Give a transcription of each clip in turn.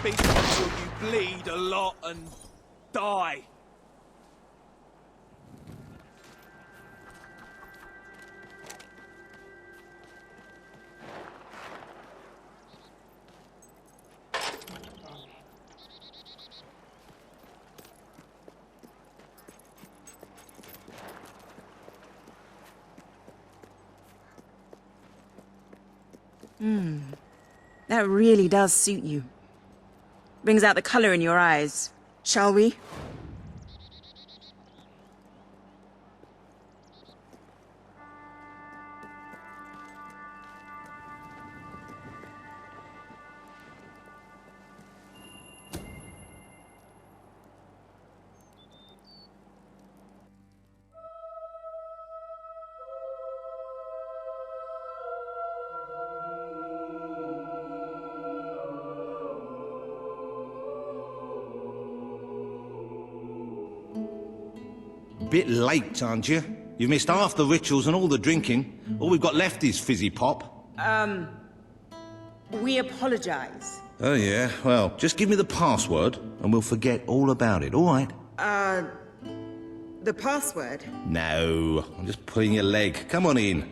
Until you bleed a lot and die. That really does suit you. Brings out the color in your eyes. Shall we? Bit late, aren't you? You've missed half the rituals and all the drinking. All we've got left is fizzy pop. We apologize. Oh, yeah? Well, just give me the password and we'll forget all about it, all right? The password? No, I'm just pulling your leg. Come on in.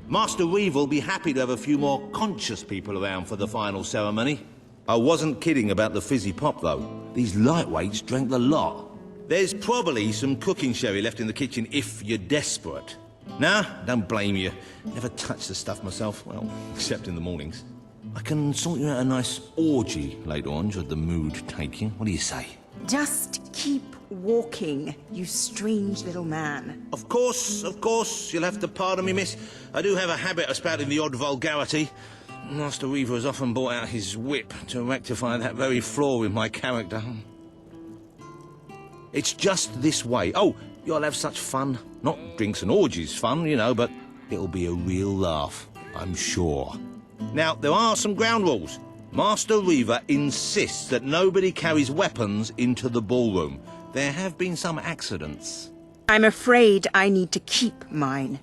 Master Reever will be happy to have a few more conscious people around for the final ceremony. I wasn't kidding about the fizzy pop, though. These lightweights drank the lot. There's probably some cooking sherry left in the kitchen if you're desperate. Nah, don't blame you. Never touched the stuff myself, well, except in the mornings. I can sort you out a nice orgy later on, should the mood take you. What do you say? Just keep walking, you strange little man. Of course, you'll have to pardon me, miss. I do have a habit of spouting the odd vulgarity. Master Reaver has often brought out his whip to rectify that very flaw in my character. It's just this way. Oh, you'll have such fun. Not drinks and orgies fun, you know, but it'll be a real laugh, I'm sure. Now, there are some ground rules. Master Reaver insists that nobody carries weapons into the ballroom. There have been some accidents. I'm afraid I need to keep mine.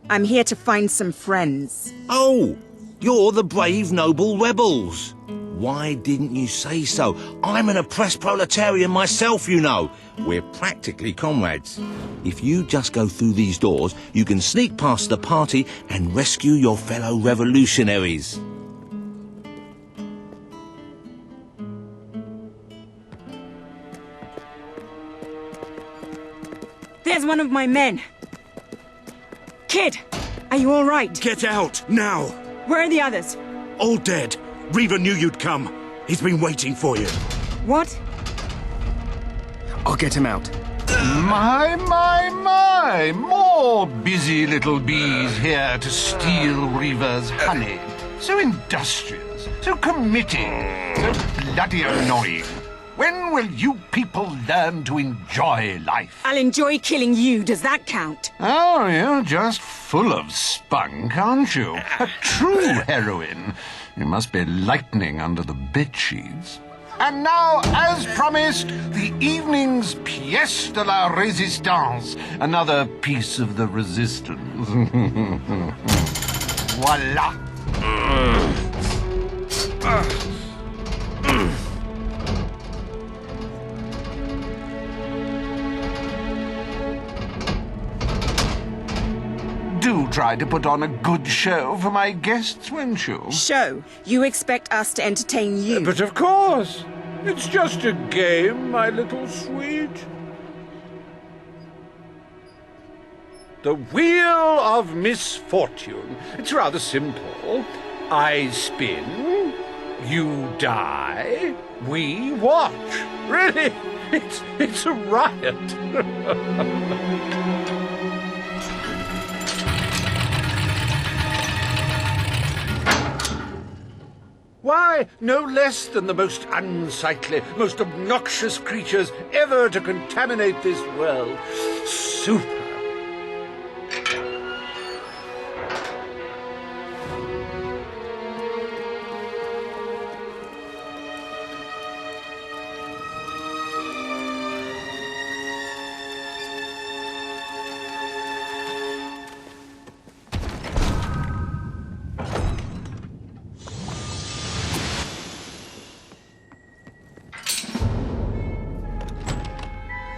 I'm here to find some friends. Oh, you're the brave, noble rebels. Why didn't you say so? I'm an oppressed proletarian myself, you know. We're practically comrades. If you just go through these doors, you can sneak past the party and rescue your fellow revolutionaries. There's one of my men. Kid, are you all right? Get out, now! Where are the others? All dead. Reaver knew you'd come. He's been waiting for you. What? I'll get him out. My! More busy little bees here to steal Reaver's honey. So industrious, so committed, so bloody annoying. When will you people learn to enjoy life? I'll enjoy killing you, does that count? Oh, you're just full of spunk, aren't you? A true heroine. You must be lightning under the bedsheets. And now, as promised, the evening's pièce de la résistance. Another piece of the resistance. Voila. Do try to put on a good show for my guests, won't you? Show? You expect us to entertain you? But of course. It's just a game, my little sweet. The Wheel of Misfortune. It's rather simple. I spin, you die, we watch. Really, it's a riot. Why, no less than the most unsightly, most obnoxious creatures ever to contaminate this world. Super.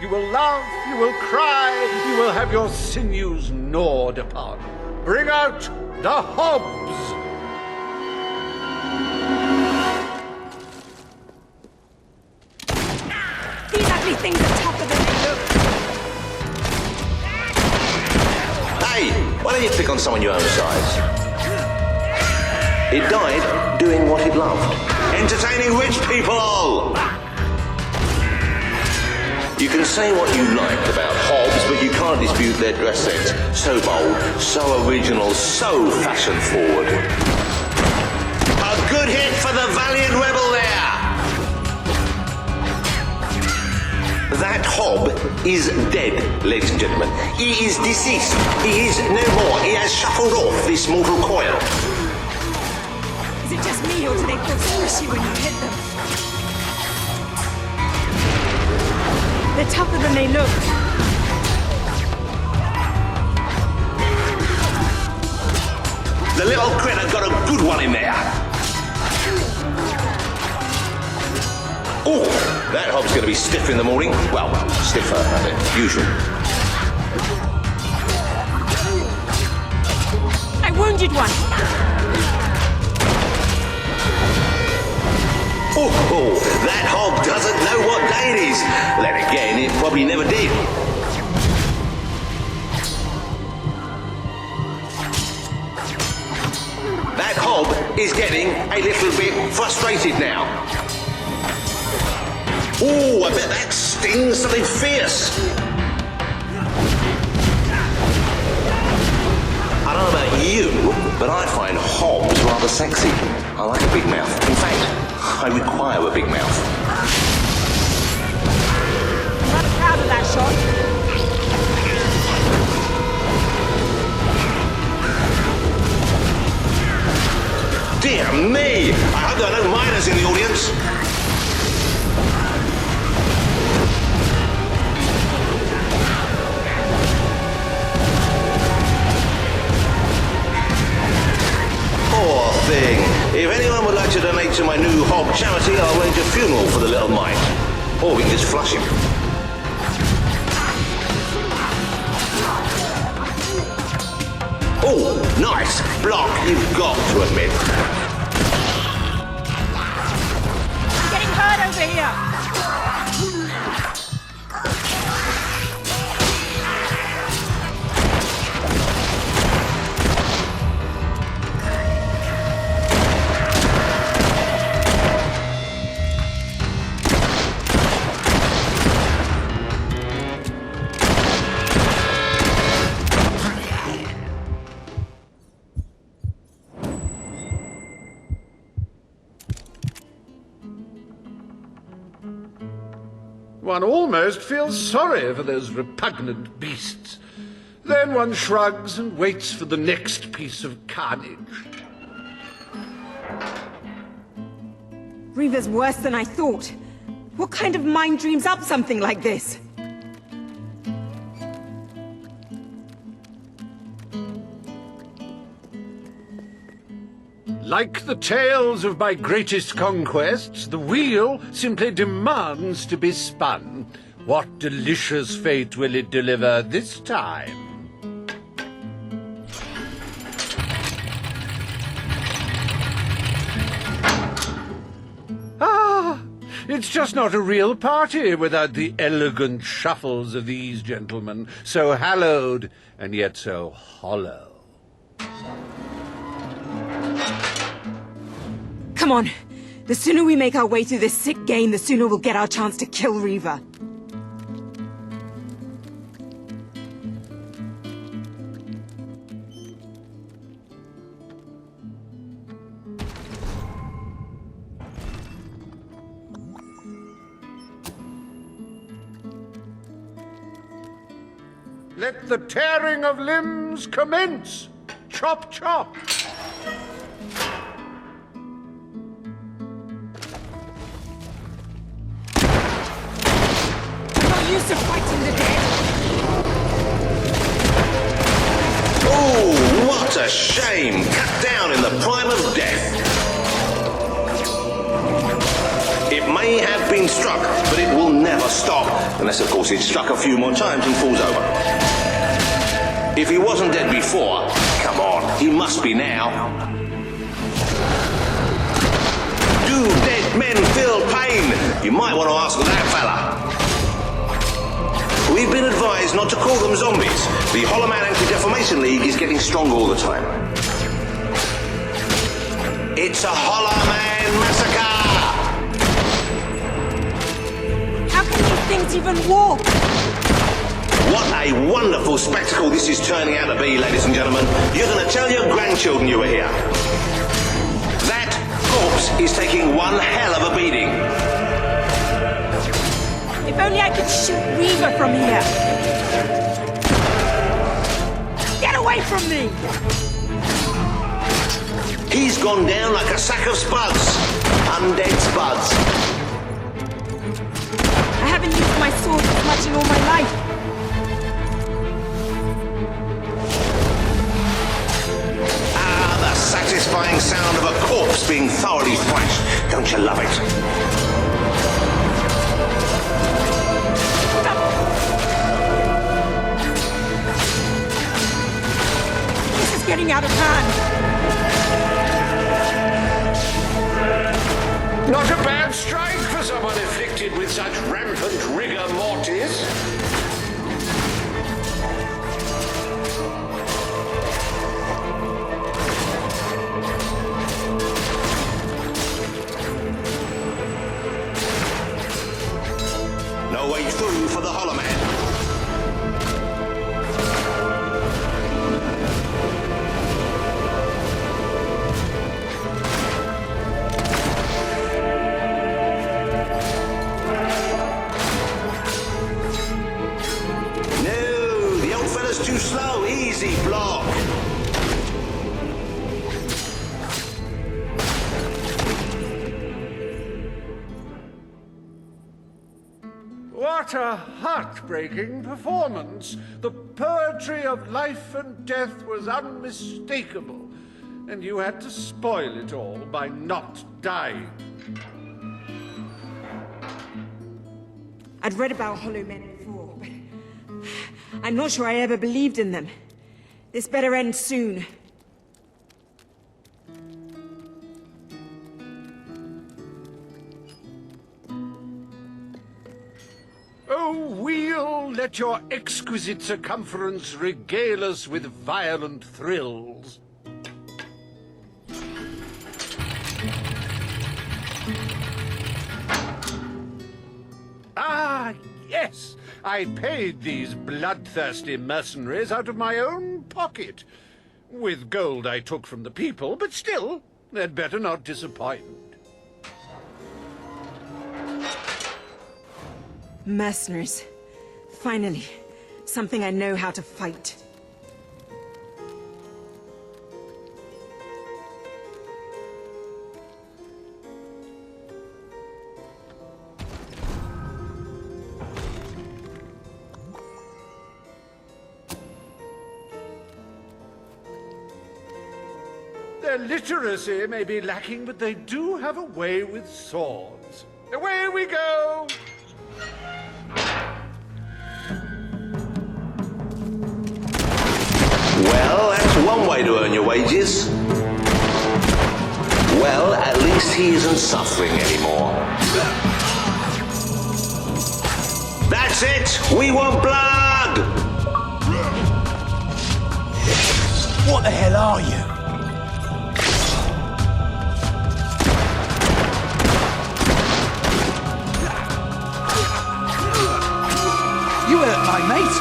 You will laugh, you will cry, you will have your sinews gnawed upon. Bring out the hobs! These ugly things are tougher than they look. Hey, why don't you pick on someone your own size? It died doing what it loved. Entertaining rich people! You can say what you like about hobs, but you can't dispute their dress sense. So bold, so original, so fashion-forward. A good hit for the valiant rebel there! That hob is dead, ladies and gentlemen. He is deceased. He is no more. He has shuffled off this mortal coil. Is it just me, or do they feel squishy when you hit them? They're tougher than they look. The little critter got a good one in there. Oh, that hob's going to be stiff in the morning. Well, stiffer than usual. I wounded one. Oh, that hob doesn't know what day it is. Then again, it probably never did. That hob is getting a little bit frustrated now. Oh, I bet that stings something fierce. I don't know about you, but I find hobs rather sexy. I like a big mouth. In fact, I require a big mouth. I'm rather proud of that shot. Dear me! I hope there are no miners in the audience. Poor thing. If anyone would like to donate to my new hob charity, I'll arrange a funeral for the little mite. Or we can just flush him. Oh, nice block, you've got to admit. I'm getting hurt over here. One almost feels sorry for those repugnant beasts. Then one shrugs and waits for the next piece of carnage. Reaver's worse than I thought. What kind of mind dreams up something like this? Like the tales of my greatest conquests, the wheel simply demands to be spun. What delicious fate will it deliver this time? Ah, it's just not a real party without the elegant shuffles of these gentlemen, so hallowed and yet so hollow. Come on. The sooner we make our way through this sick game, the sooner we'll get our chance to kill Reaver. Let the tearing of limbs commence! Chop, chop! Used to fighting the dead. Oh, what a shame! Cut down in the prime of death. It may may have been struck, but it will never stop. Unless, of course, it's struck a few more times and falls over. If he wasn't dead before, come on, he must be now. Do dead men feel pain? You might want to ask that fella. We've been advised not to call them zombies. The Hollow Man Anti-Defamation League is getting stronger all the time. It's a Hollow Man massacre! How can these things even walk? What a wonderful spectacle this is turning out to be, ladies and gentlemen. You're going to tell your grandchildren you were here. That corpse is taking one hell of a beating. If only I could shoot Reaver from here. Get away from me! He's gone down like a sack of spuds. Undead spuds. I haven't used my sword as much in all my life. Ah, the satisfying sound of a corpse being thoroughly thrashed. Don't you love it? This is getting out of hand. Not a bad strike for someone afflicted with such rampant rigor mortis. No way through for the Hollow Man. Too slow, easy block. What a heartbreaking performance. The poetry of life and death was unmistakable, and you had to spoil it all by not dying. I'd read about Hollow Men before, but I'm not sure I ever believed in them. This better end soon. Oh, we'll let your exquisite circumference regale us with violent thrills. Ah, yes! I paid these bloodthirsty mercenaries out of my own pocket. With gold I took from the people, but still, they'd better not disappoint. Mercenaries. Finally, something I know how to fight. Their literacy may be lacking, but they do have a way with swords. Away we go! Well, that's one way to earn your wages. Well, at least he isn't suffering anymore. That's it! We want blood! What the hell are you? You hurt my mate.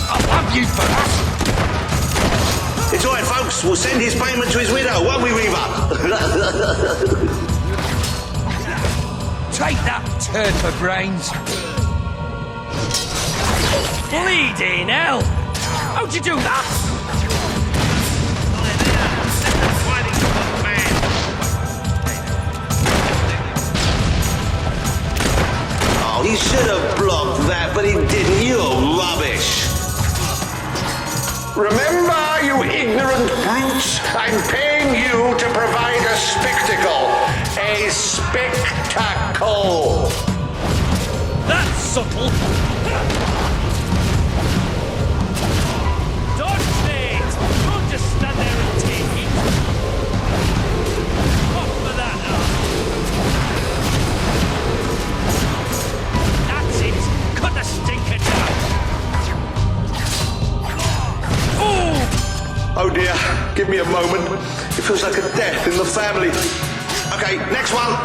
I'll have you for that. It's all right, folks. We'll send his payment to his widow, won't we, Reaver? Take that, turd for brains. Bleeding hell! How'd you do that? Oh, he should have blocked that, but he didn't. You're rubbish. Remember, you ignorant brutes, I'm paying you to provide a spectacle. A spectacle. subtle. Dodge it! Don't just stand there and take it. What for that now? That's it! Cut the stinker down! Oh dear, give me a moment. It feels like a death in the family. Okay, next one.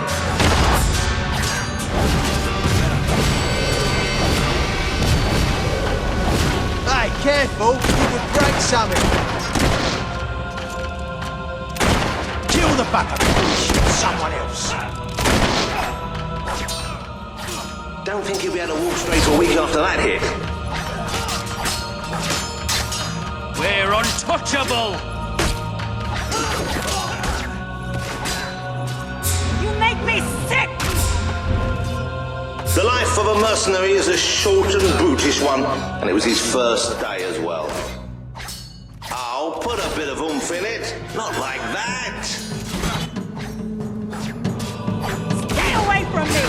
Hey, careful, you would break something. Kill the bugger. Shoot someone else. Don't think you'll be able to walk straight a week after that hit. We're untouchable! You make me sick! The life of a mercenary is a short and brutish one, and it was his first day as well. I'll put a bit of oomph in it, not like that. Stay away from me!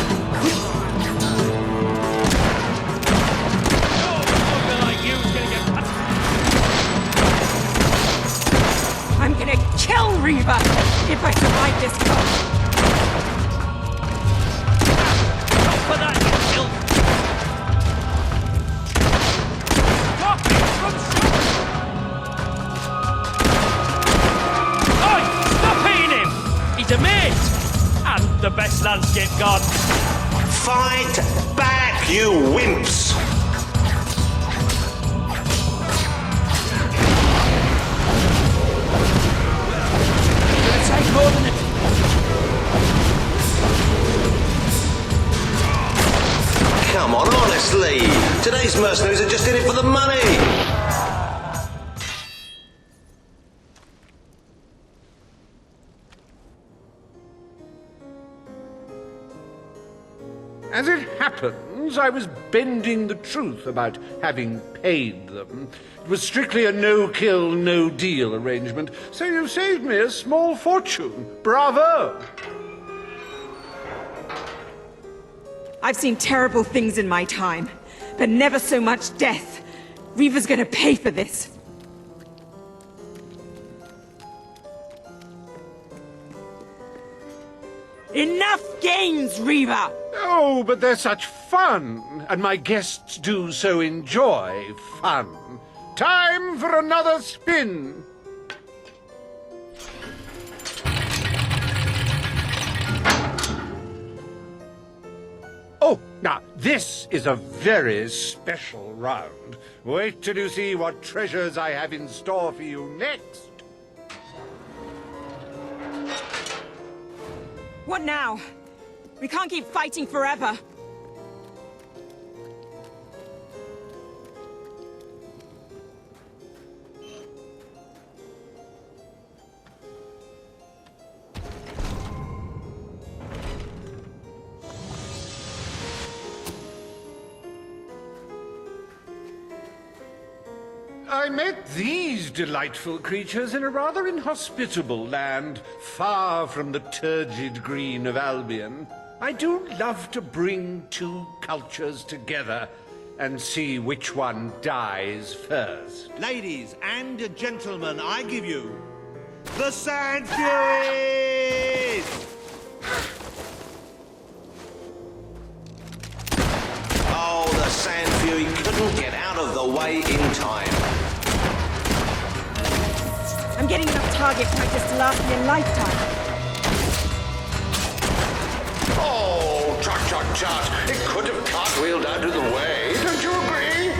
I'm gonna kill Reaver if I survive this fight. Not for that, you filth! Stop him from shooting! Oi! Stop hitting him! He's a mate! And the best landscape gone. Fight back, you wimps! Take more than a... Come on, honestly. Today's mercenaries are just in it for the money. As it happens, I was bending the truth about having paid them. It was strictly a no-kill, no-deal arrangement, so you've saved me a small fortune. Bravo! I've seen terrible things in my time, but never so much death. Reaver's gonna pay for this. Enough games, Reaver! Oh, but they're such fun, and my guests do so enjoy fun. Time for another spin. Oh, now, this is a very special round. Wait till you see what treasures I have in store for you next. What now? We can't keep fighting forever. I met these delightful creatures in a rather inhospitable land, far from the turgid green of Albion. I do love to bring two cultures together and see which one dies first. Ladies and gentlemen, I give you the Sand Furies! Oh, the Sand Fury couldn't get out of the way in time. I'm getting enough target practice to last me a lifetime. Oh, tut-tut-tut. It could have cartwheeled out of the way. Don't you agree?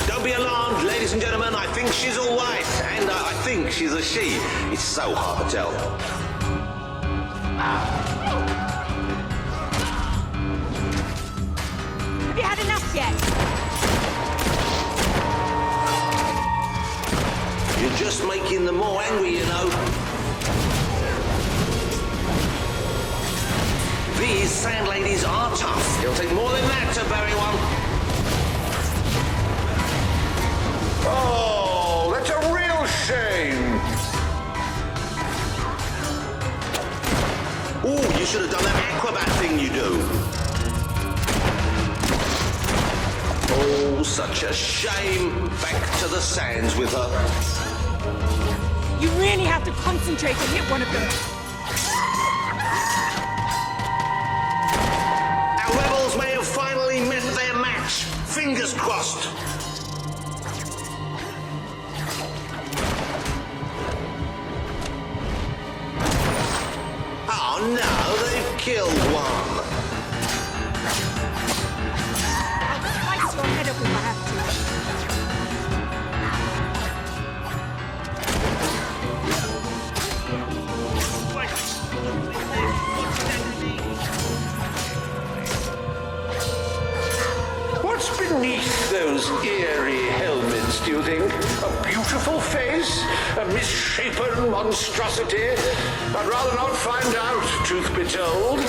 Don't be alarmed, ladies and gentlemen. I think she's all right. And I think she's a she. It's so hard to tell. Have you had enough yet? You're just making them more angry, you know. These sand ladies are tough. It'll take more than that to bury one. Oh, that's a real shame. Ooh, you should have done that acrobat thing you do. Oh, such a shame. Back to the sands with her. You really have to concentrate and hit one of them. Our rebels may have finally met their match. Fingers crossed. Oh no, they've killed one. I'll slice your head up if I have to. What's beneath those eerie helmets, do you think? A beautiful face? A misshapen monstrosity? I'd rather not find out, truth be told.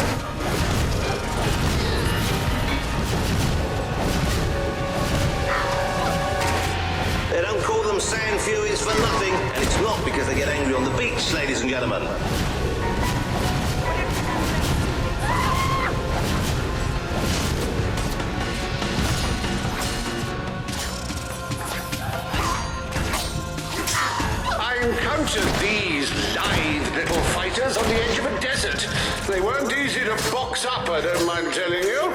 They don't call them sand furies for nothing, and it's not because they get angry on the beach, ladies and gentlemen. I encountered these lithe little fighters on the edge of a desert. They weren't easy to box up, I don't mind telling you.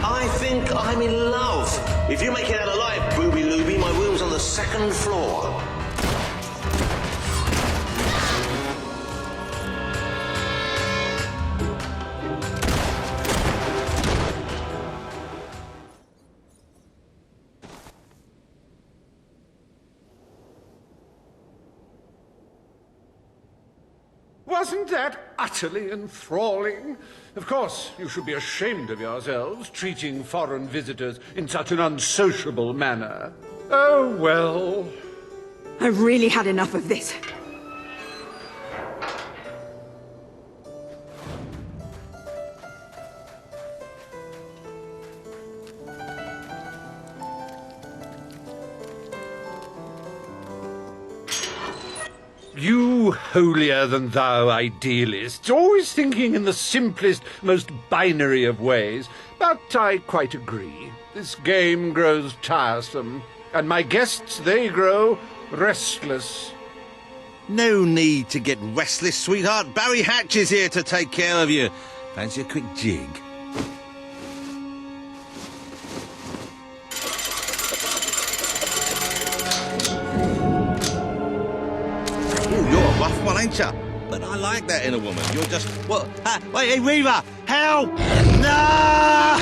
I think I'm in love. If you make it out alive, Booby Looby, my room's on the second floor. Wasn't that utterly enthralling? Of course, you should be ashamed of yourselves, treating foreign visitors in such an unsociable manner. Oh, well. I've really had enough of this. You holier-than-thou idealists, always thinking in the simplest, most binary of ways. But I quite agree. This game grows tiresome, and my guests, they grow restless. No need to get restless, sweetheart. Barry Hatch is here to take care of you. Fancy a quick jig? Ooh, you're a rough one, ain't ya? But I like that in a woman. You're just... What? Wait, hey, Reaver! Help! No!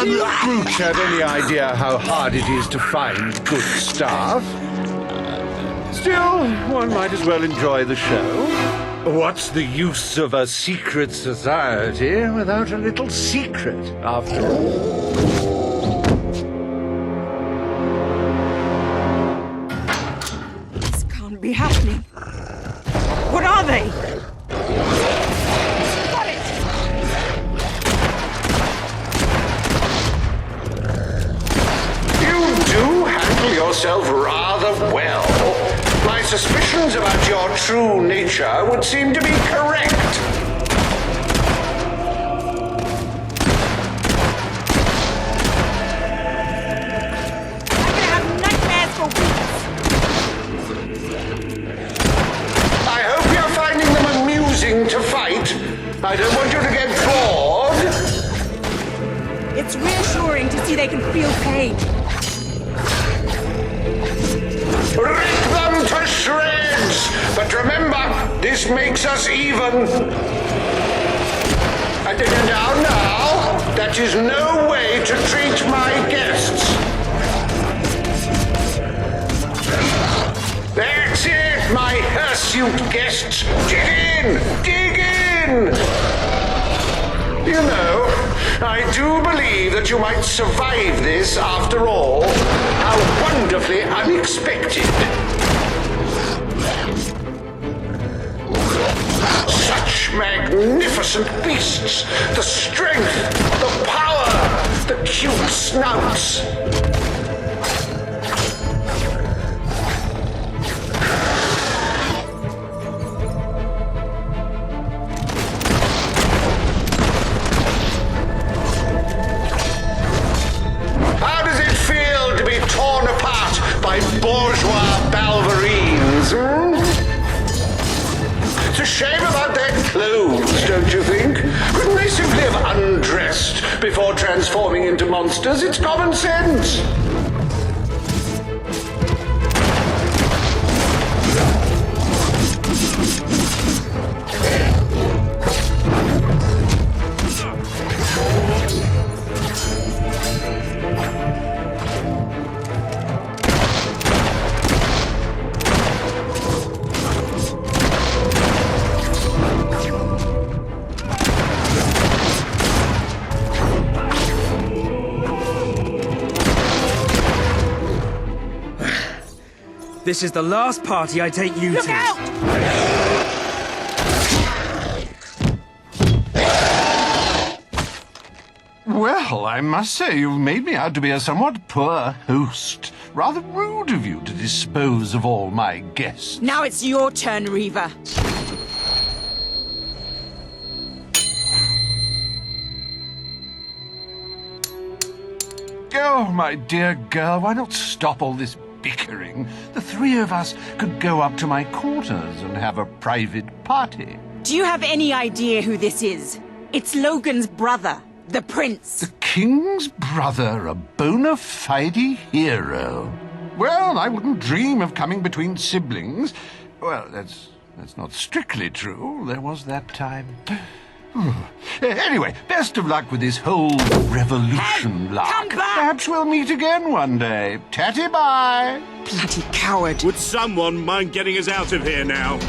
Do you brutes have any idea how hard it is to find good staff? Still, one might as well enjoy the show. What's the use of a secret society without a little secret, after all? This can't be happening. What are they? Got it! You do handle yourself rather well. My suspicions about your true nature would seem to be correct. I'm gonna have nightmares for weeks. I hope you're finding them amusing to fight. I don't want you to get bored. It's reassuring to see they can feel pain. Rip them to shreds! But remember, this makes us even. And now, that is no way to treat my guests. That's it, my hirsute guests. Dig in! Dig in! You know, I do believe that you might survive this after all. How wonderfully unexpected. Such magnificent beasts! The strength, the power, the cute snouts. before transforming into monsters. It's common sense. This is the last party I take you to. Look out! Well, I must say you've made me out to be a somewhat poor host. Rather rude of you to dispose of all my guests. Now it's your turn, Reaver. Oh, my dear girl, why not stop all this bickering? The three of us could go up to my quarters and have a private party. Do you have any idea who this is? It's Logan's brother, the Prince. The King's brother, a bona fide hero. Well, I wouldn't dream of coming between siblings. Well, that's not strictly true. There was that time. Anyway, best of luck with this whole revolution Hey, lark. come back! Perhaps we'll meet again one day. Tatty bye. Bloody coward. Would someone mind getting us out of here now?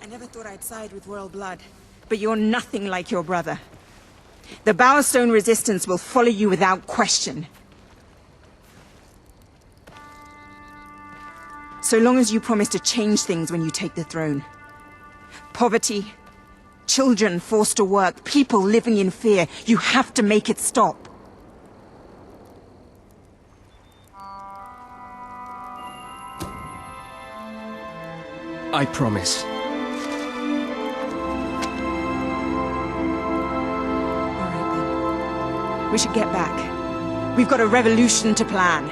I never thought I'd side with royal blood, but you're nothing like your brother. The Bowerstone Resistance will follow you without question. So long as you promise to change things when you take the throne. Poverty, children forced to work, people living in fear. You have to make it stop. I promise. We should get back. We've got a revolution to plan.